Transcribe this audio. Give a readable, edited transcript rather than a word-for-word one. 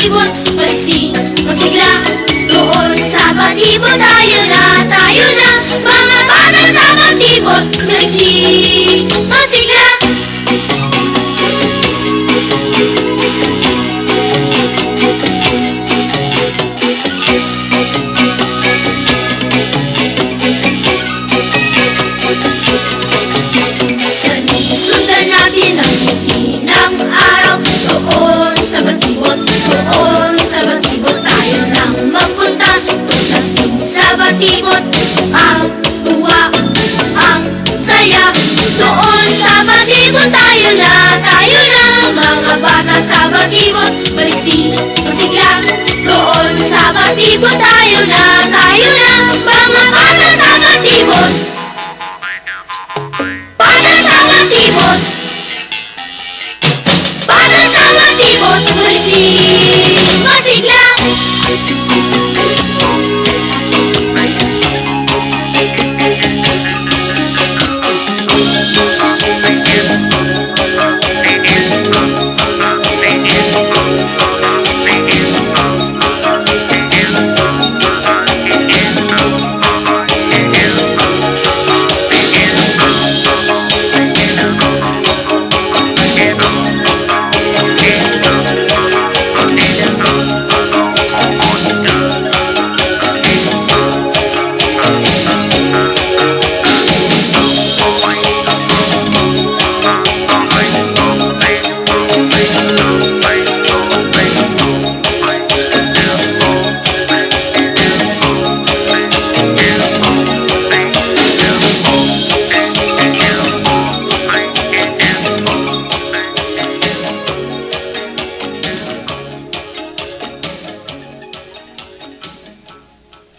batibot, maliksi, masigla. Doon sa batibot tayo na, mga bata sa batibot, maliksi, masigla. Sundan natin ang ngiti ng araw. Doon sa batibot, tayo nang magpunta. Lasing sa batibot, ang tuwa, ang saya. Doon sa batibot tayo na, mga bata sa batibot, maliksi, masigla. Doon sa batibot tayo na,